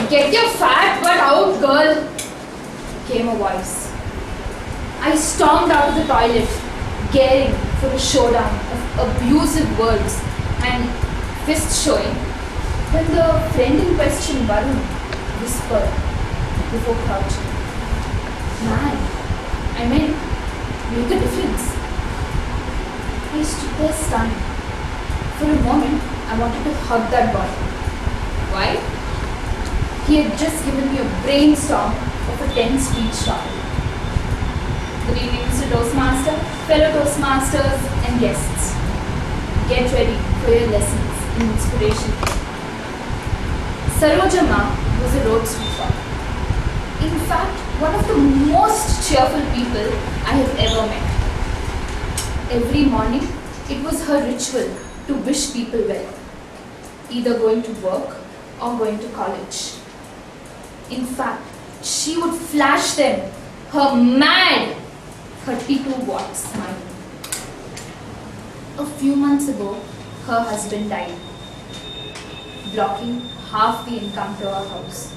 Get your fat butt out, girl, came a voice. I stormed out of the toilet, gearing for a showdown of abusive words and fist showing, when the friend in question, Varun, whispered before crouching, "Man, I mean, make a difference." I stood there stunned. For a moment, I wanted to hug that boy. Why? He had just given me a brainstorm of a 10-speech topic. Good evening, Mr. Toastmaster, fellow Toastmasters and guests. Get ready for your lessons in inspiration. Saroja Ma was a road sweeper. In fact, one of the most cheerful people I have ever met. Every morning, it was her ritual to wish people well, either going to work or going to college. In fact, she would flash them her mad 32-watt smile. A few months ago, her husband died, blocking half the income to her house.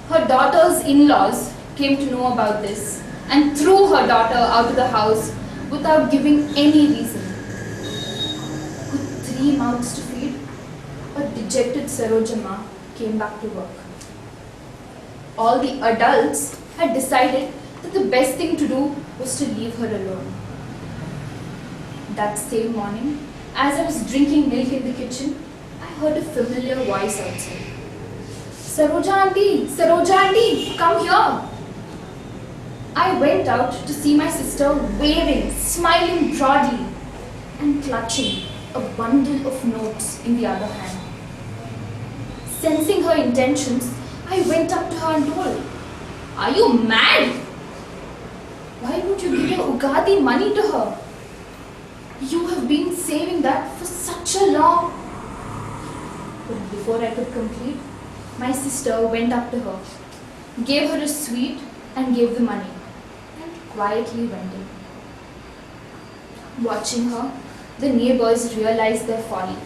Her daughter's in-laws came to know about this and threw her daughter out of the house without giving any reason. With 3 mouths to feed, a dejected Saroja Ma came back to work. All the adults had decided that the best thing to do was to leave her alone. That same morning, as I was drinking milk in the kitchen, I heard a familiar voice outside. Saroja auntie, come here." I went out to see my sister waving, smiling broadly, and clutching a bundle of notes in the other hand. Sensing her intentions, I went up to her and told, "Are you mad? Why would you give your Ugadi money to her? You have been saving that for such a long..." But before I could complete, my sister went up to her, gave her a sweet and gave the money, and quietly went in. Watching her, the neighbors realized their folly.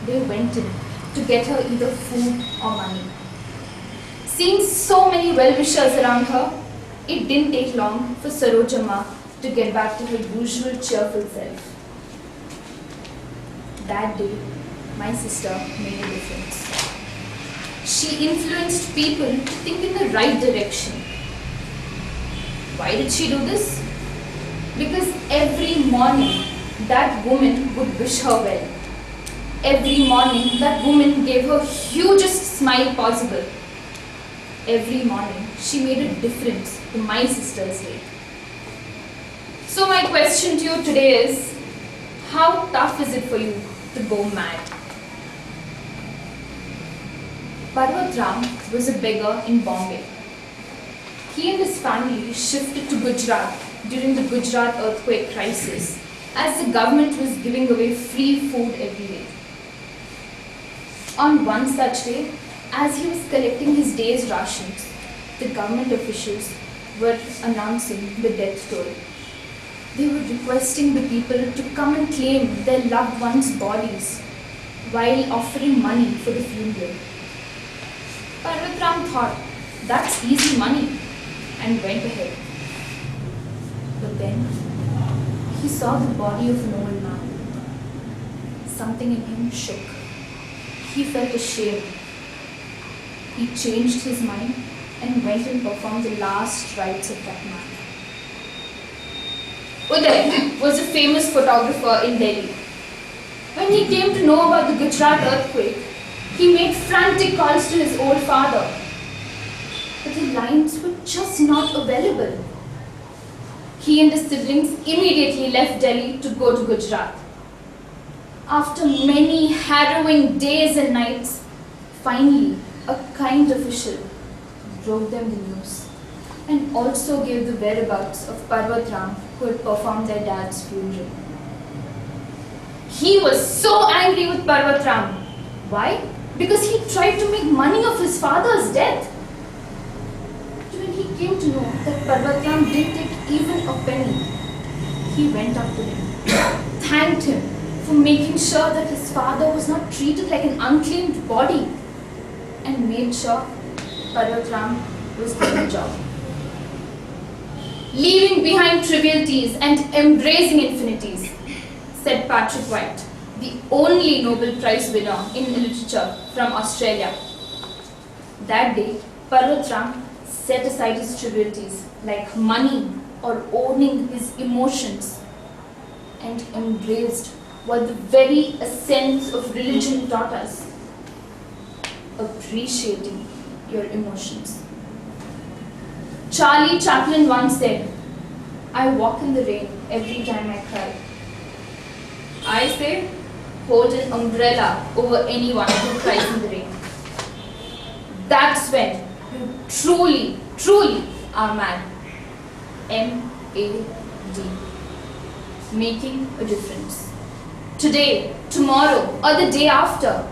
They went in to get her either food or money. Seeing so many well-wishers around her, it didn't take long for Saroja Ma to get back to her usual cheerful self. That day, my sister made a difference. She influenced people to think in the right direction. Why did she do this? Because every morning, that woman would wish her well. Every morning, that woman gave her hugest smile possible. Every morning, she made a difference to my sister's day. So my question to you today is, how tough is it for you to go mad? Parvat Ram was a beggar in Bombay. He and his family shifted to Gujarat during the Gujarat earthquake crisis, as the government was giving away free food every day. On one such day, as he was collecting his day's rations, the government officials were announcing the death toll. They were requesting the people to come and claim their loved ones' bodies while offering money for the funeral. Parvat Ram thought, that's easy money, and went ahead. But then, he saw the body of an old man. Something in him shook. He felt ashamed. He changed his mind and went and performed the last rites of that man. Uday was a famous photographer in Delhi. When he came to know about the Gujarat earthquake, he made frantic calls to his old father. But the lines were just not available. He and his siblings immediately left Delhi to go to Gujarat. After many harrowing days and nights, finally a kind official brought them the news and also gave the whereabouts of Parvat Ram, who had performed their dad's funeral. He was so angry with Parvat Ram. Why? Because he tried to make money of his father's death. But when he came to know that Parvat Ram didn't take even a penny, he went up to him, thanked him for making sure that his father was not treated like an unclaimed body. and made sure Parvatram was doing the job. Leaving behind trivialities and embracing infinities, said Patrick White, the only Nobel Prize winner in literature from Australia. That day, Parvatram set aside his trivialities like money or owning his emotions and embraced what the very essence of religion taught us: appreciating your emotions. Charlie Chaplin once said, "I walk in the rain every time I cry." I say, hold an umbrella over anyone who cries in the rain. That's when you truly, truly are mad. M-A-D. Making a difference. Today, tomorrow, or the day after,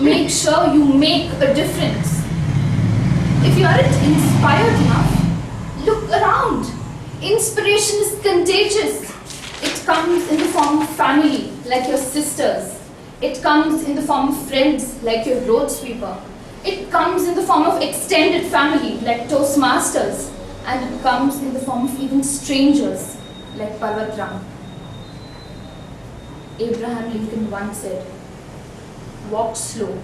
make sure you make a difference. If you aren't inspired enough, look around. Inspiration is contagious. It comes in the form of family, like your sisters. It comes in the form of friends, like your road sweeper. It comes in the form of extended family, like Toastmasters. And it comes in the form of even strangers, like Parvatram. Abraham Lincoln once said, "Walk slow,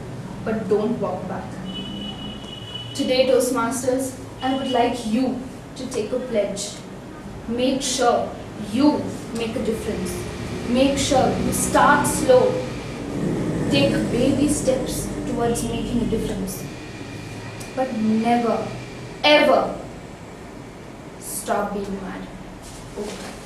but don't walk back." Today, Toastmasters, I would like you to take a pledge. Make sure you make a difference. Make sure you start slow. Take baby steps towards making a difference. But never, ever stop being mad. Okay.